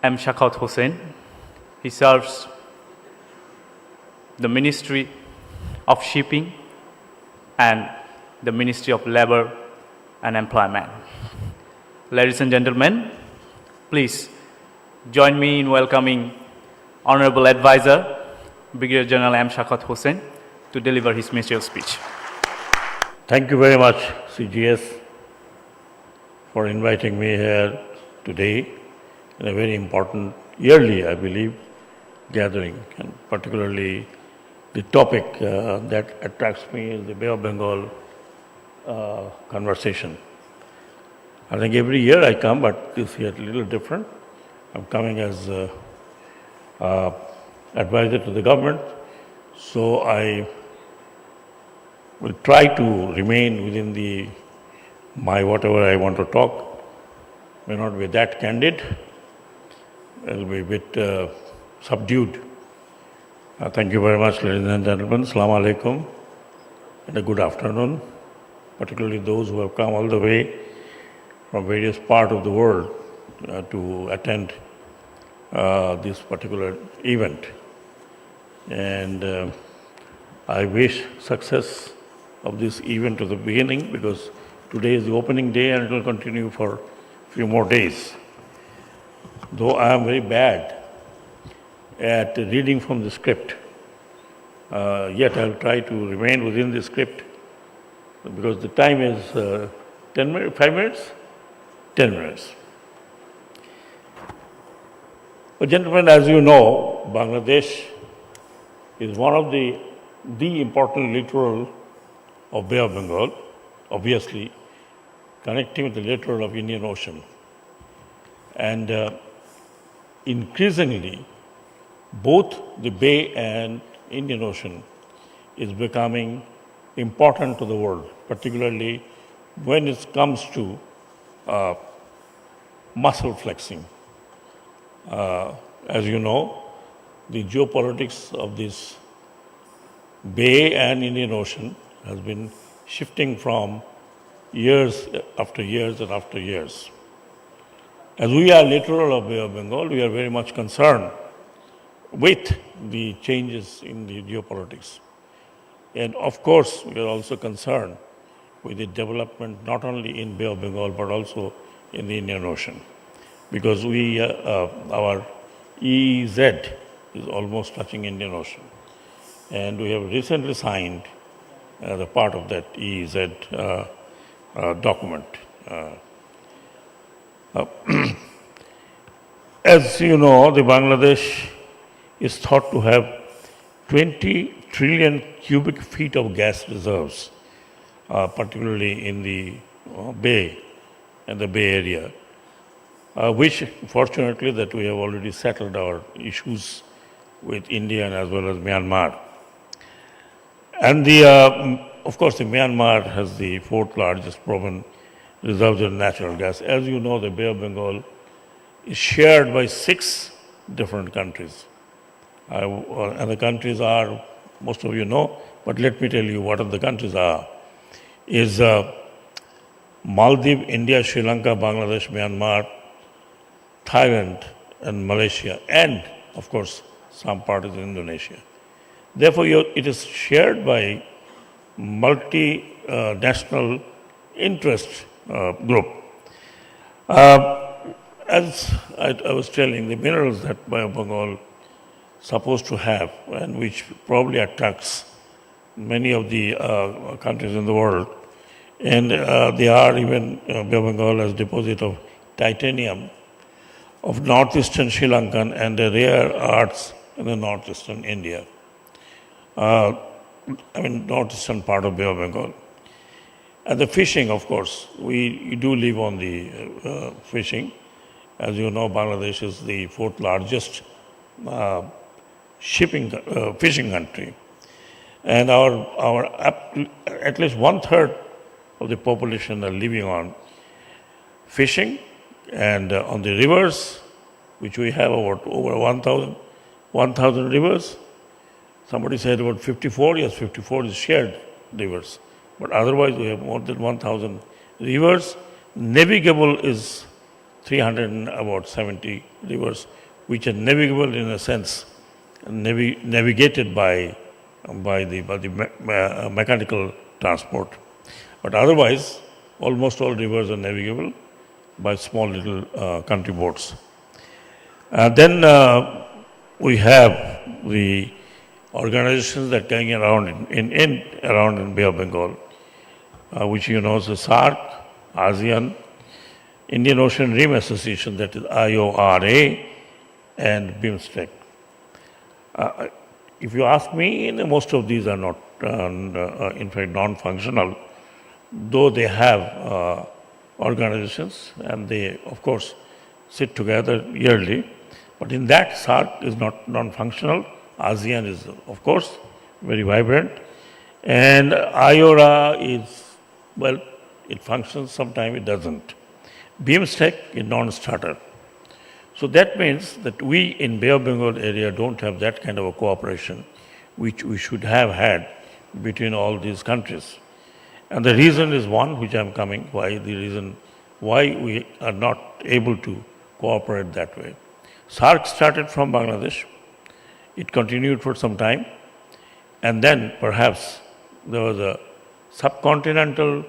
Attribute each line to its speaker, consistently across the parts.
Speaker 1: am Sakhawat Hussain. He serves the Ministry of Shipping and the Ministry of Labor and Employment. Ladies and gentlemen, please join me in welcoming Honorable Advisor, Brigadier General M. Sakhawat Hussain, to deliver his ministerial speech.
Speaker 2: Thank you very much, CGS, for inviting me here today in a very important yearly, I believe, gathering, and particularly the topic that attracts me is the Bay of Bengal conversation. I think every year I come, but this year a little different. I'm coming as advisor to the government, so I will try to remain within my whatever I want to talk. May not be that candid. It'll be a bit subdued. Thank you very much, ladies and gentlemen. Assalamu alaikum and a good afternoon, particularly those who have come all the way from various parts of the world to attend this particular event. And I wish success of this event to the beginning, because today is the opening day and it will continue for a few more days. Though I am very bad at reading from the script, yet I will try to remain within the script, because the time is 10 minutes, 5 minutes? 10 minutes. But gentlemen, as you know, Bangladesh is one of the important littoral of Bay of Bengal, obviously connecting with the littoral of Indian Ocean. And increasingly, both the Bay and Indian Ocean is becoming important to the world, particularly when it comes to muscle flexing. As you know, the geopolitics of this Bay and Indian Ocean has been shifting from years after years and after years. As we are littoral of Bay of Bengal, we are very much concerned with the changes in the geopolitics. And of course, we are also concerned with the development not only in Bay of Bengal but also in the Indian Ocean, because our EEZ is almost touching Indian Ocean. And we have recently signed the part of that EEZ document. As you know, the Bangladesh is thought to have 20 trillion cubic feet of gas reserves, particularly in the Bay and the Bay Area, which fortunately that we have already settled our issues with India and as well as Myanmar. And of course, the Myanmar has the fourth largest proven reserves of natural gas. As you know, the Bay of Bengal is shared by 6 different countries. And the countries are, most of you know, but let me tell you what the countries are. Is Maldives, India, Sri Lanka, Bangladesh, Myanmar, Thailand, and Malaysia, and of course, some part of Indonesia. Therefore, it is shared by multinational interest group. As I was telling, the minerals that Bay of Bengal supposed to have, and which probably attracts many of the countries in the world, and they are even Bay of Bengal as deposit of titanium of northeastern Sri Lankan and the rare earths in the northeastern India. Northeastern part of Bay of Bengal. And the fishing, of course, we do live on the fishing. As you know, Bangladesh is the 4th largest fishing country. And our at least 1/3 of the population are living on fishing and on the rivers, which we have over 1,000 rivers. Somebody said about 54. Yes, 54 is shared rivers. But otherwise, we have more than 1,000 rivers. Navigable is 370 rivers, which are navigable in a sense, navigated by mechanical transport. But otherwise, almost all rivers are navigable by small little country boats. Then we have the organizations that are going around in Bay of Bengal, which you know is the SARC, ASEAN, Indian Ocean Rim Association, that is IORA, and BIMSTEC. If you ask me, most of these are not, in fact, non-functional, though they have organizations and they, of course, sit together yearly. But in that, SARC is not non-functional. ASEAN is, of course, very vibrant. And IORA is, well, it functions, sometimes it doesn't. BIMSTEC is non-starter. So that means that we in Bay of Bengal area don't have that kind of a cooperation which we should have had between all these countries. And the reason is one, which I'm coming, why we are not able to cooperate that way. SARC started from Bangladesh. It continued for some time. And then perhaps there was a subcontinental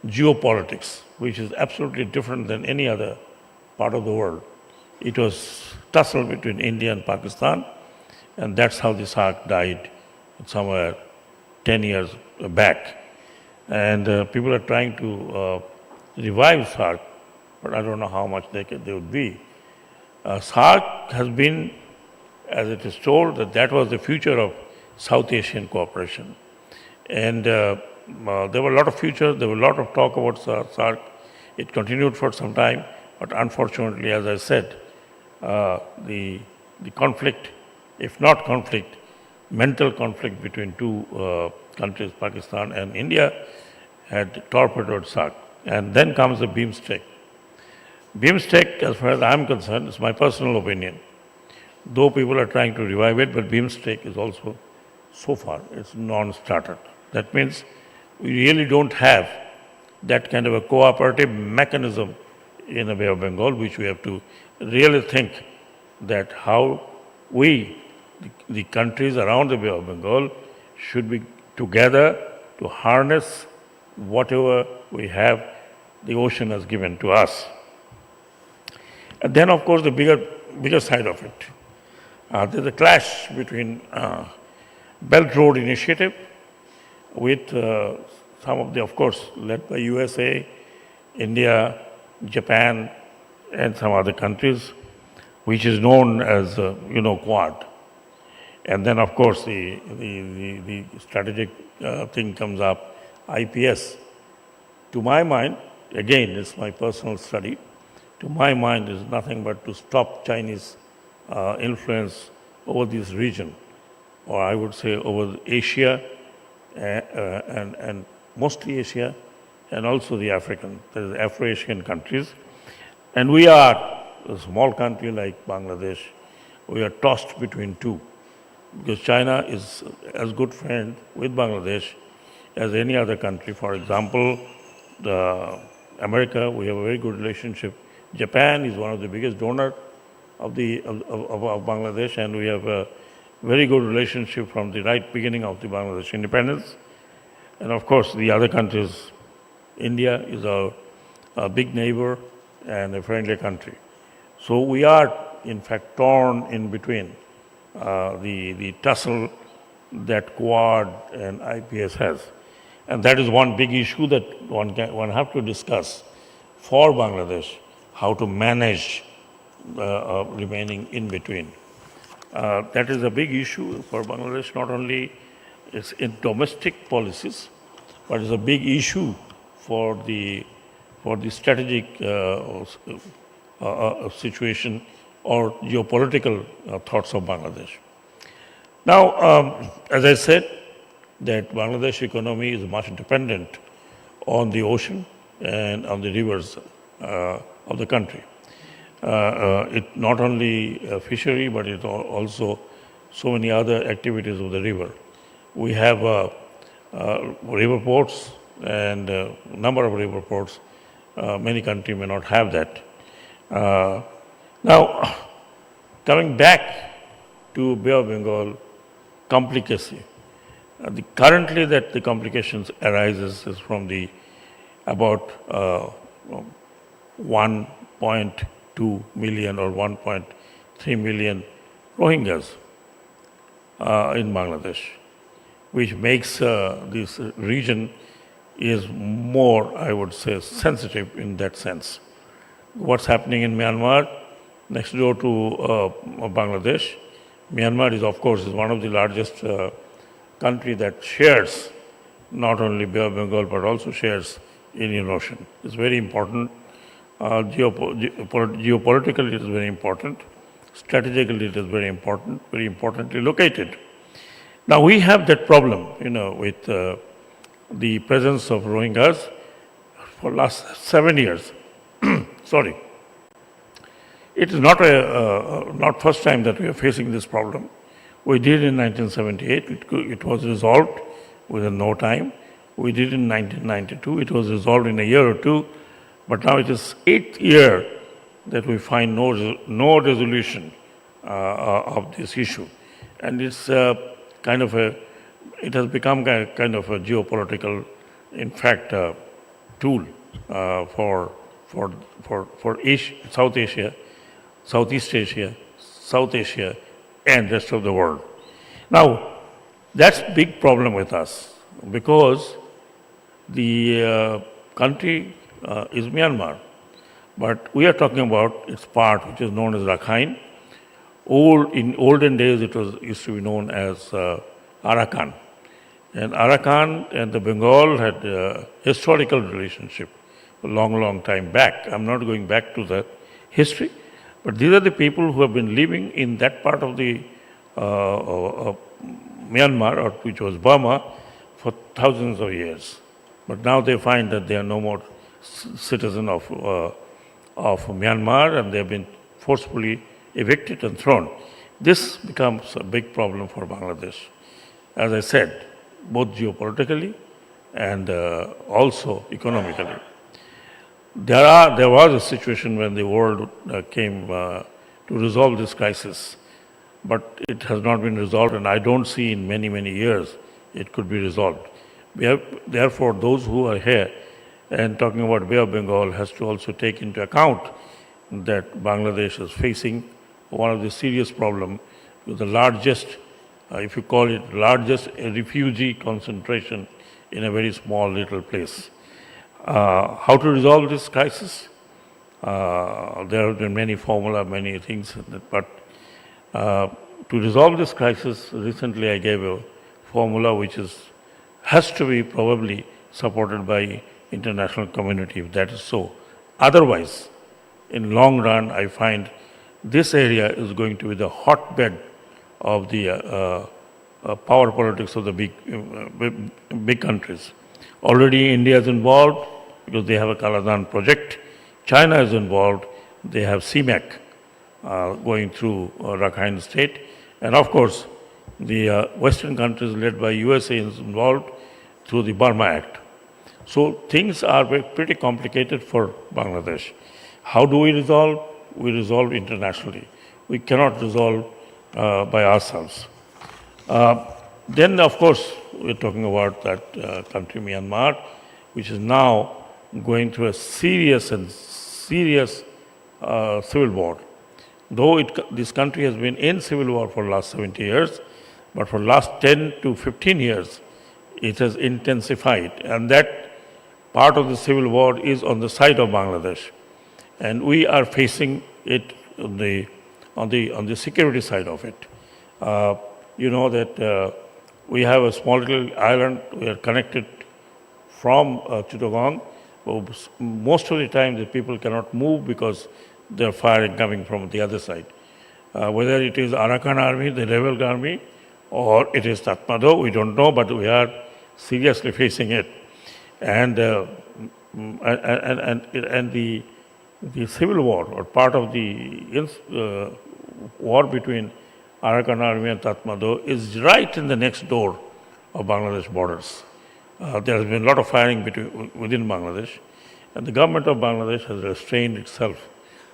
Speaker 2: geopolitics, which is absolutely different than any other part of the world. It was tussle between India and Pakistan, and that's how the SARC died somewhere 10 years back. And people are trying to revive SARC, but I don't know how much they would be. SARC has been, as it is told, that was the future of South Asian cooperation. And there were a lot of future, there were a lot of talk about SARC. It continued for some time, but unfortunately, as I said, the conflict, if not conflict, mental conflict between two countries, Pakistan and India, had torpedoed SARC. And then comes the BIMSTEC. BIMSTEC, as far as I'm concerned, is my personal opinion. Though people are trying to revive it, but BIMSTEC is also, so far, it's non-starter. That means we really don't have that kind of a cooperative mechanism in the Bay of Bengal, which we have to really think that how we, the countries around the Bay of Bengal, should be together to harness whatever we have, the ocean has given to us. And then, of course, the bigger side of it. There's a clash between Belt Road Initiative with some of the, of course, led by USA, India, Japan, and some other countries, which is known as, Quad. And then, of course, the strategic thing comes up, IPS. To my mind, again, it's my personal study, to my mind is nothing but to stop Chinese influence over this region, or I would say over Asia, and mostly Asia, and also the African, that is Afro-Asian countries. And we are a small country like Bangladesh, we are tossed between two, because China is as good friend with Bangladesh as any other country. For example, America, we have a very good relationship. Japan is one of the biggest donors of Bangladesh, and we have a very good relationship from the right beginning of the Bangladesh independence. And of course, the other countries, India is a big neighbor and a friendly country. So we are, in fact, torn in between the tussle that Quad and IPS has. And that is one big issue that one have to discuss for Bangladesh, how to manage remaining in between. That is a big issue for Bangladesh, not only it's in domestic policies, but it's a big issue for the strategic situation or geopolitical thoughts of Bangladesh. Now, as I said, that Bangladesh economy is much dependent on the ocean and on the rivers of the country. It not only fishery, but it also so many other activities of the river. We have river ports and a number of river ports. Many countries may not have that. Now, coming back to Bay of Bengal complicacy, currently that the complications arises is from the about 1.2 million or 1.3 million Rohingyas in Bangladesh, which makes this region is more, I would say, sensitive in that sense. What's happening in Myanmar, next door to Bangladesh? Myanmar is, of course, is one of the largest country that shares not only Bay of Bengal but also shares Indian Ocean. It's very important. Geopolitically, it is very important. Strategically, it is very importantly located. Now we have that problem, with the presence of Rohingyas for last 7 years. Sorry. It is not first time that we are facing this problem. We did in 1978, it was resolved within no time. We did in 1992, it was resolved in a year or two, but now it is 8th year that we find no resolution of this issue. And it's it has become kind of a geopolitical, in fact, tool for Asia, South Asia, Southeast Asia, South Asia, and rest of the world. Now, that's a big problem with us because the country is Myanmar, but we are talking about its part, which is known as Rakhine. In olden days, it used to be known as Arakan. And Arakan and the Bengal had a historical relationship a long time back. I'm not going back to the history, but these are the people who have been living in that part of the Myanmar, or which was Burma, for thousands of years. But now they find that they are no more citizen of Myanmar, and they have been forcefully evicted and thrown. This becomes a big problem for Bangladesh. As I said, both geopolitically and also economically. There was a situation when the world came to resolve this crisis, but it has not been resolved, and I don't see in many years it could be resolved. Therefore, those who are here and talking about Bay of Bengal has to also take into account that Bangladesh is facing one of the serious problems with the largest, if you call it largest refugee concentration in a very small little place. How to resolve this crisis? There have been many formula, many things, but to resolve this crisis, recently I gave a formula which has to be probably supported by international community, if that is so. Otherwise, in long run, I find this area is going to be the hotbed of the power politics of the big countries. Already India is involved because they have a Kaladan project. China is involved. They have CMAC going through Rakhine state. And of course, the Western countries led by USA is involved through the Burma Act. So things are pretty complicated for Bangladesh. How do we resolve? We resolve internationally. We cannot resolve by ourselves. Then, of course, we're talking about that country, Myanmar, which is now going through a serious civil war. Though this country has been in civil war for the last 70 years, but for the last 10 to 15 years, it has intensified. And that part of the civil war is on the side of Bangladesh. And we are facing it on the security side of it. You know that we have a small little island. We are connected from Chittagong. Most of the time, the people cannot move because they are firing coming from the other side. Whether it is Arakan army, the rebel army, or it is Tatmadaw, we don't know, but we are seriously facing it. And the civil war, or part of the war between Arakan army and Tatmadaw, is right in the next door of Bangladesh borders. There has been a lot of firing within Bangladesh, and the government of Bangladesh has restrained itself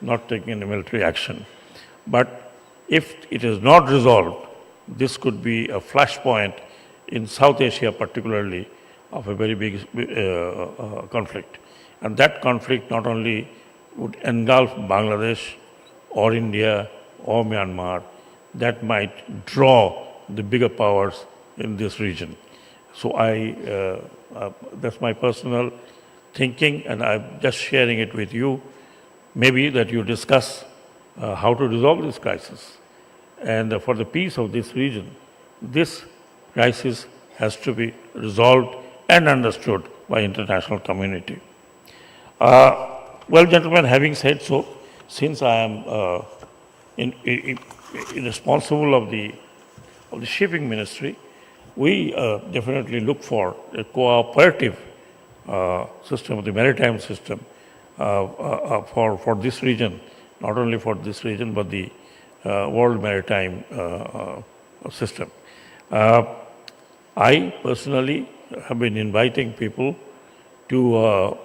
Speaker 2: not taking any military action. But if it is not resolved, this could be a flashpoint in South Asia particularly of a very big conflict. And that conflict not only would engulf Bangladesh or India or Myanmar, that might draw the bigger powers in this region. So that's my personal thinking, and I'm just sharing it with you. Maybe that you discuss how to resolve this crisis. And for the peace of this region, this crisis has to be resolved and understood by international community. Well, gentlemen, having said so, since I am responsible of the shipping ministry, we definitely look for a cooperative system, the maritime system, for this region, not only for this region, but the world maritime system. I personally have been inviting people to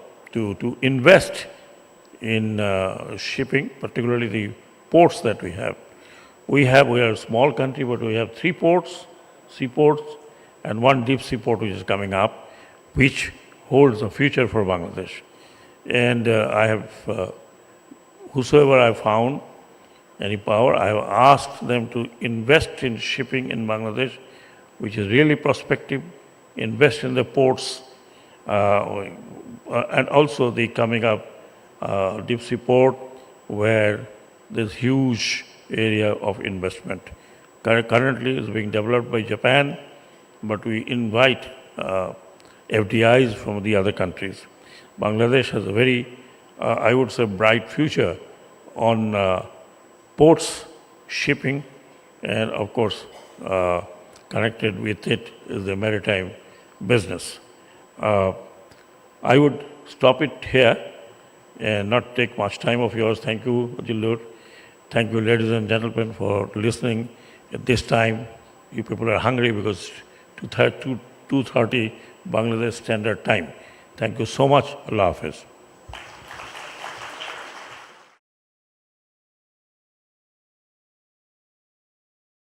Speaker 2: invest in shipping, particularly the ports that we have. We are a small country, but we have 3 ports, seaports, and 1 deep sea port which is coming up, which holds a future for Bangladesh. And I have, whosoever I found, any power, I have asked them to invest in shipping in Bangladesh, which is really prospective, invest in the ports, and also the coming up deep sea port where there's huge area of investment. Currently is being developed by Japan, but we invite FDIs from the other countries. Bangladesh has a very, I would say, bright future on ports, shipping, and of course, connected with it is the maritime business. I would stop it here and not take much time of yours. Thank you, Jillur. Thank you, ladies and gentlemen, for listening at this time. You people are hungry because 2:30 Bangladesh Standard Time. Thank you so much. Allah Hafiz.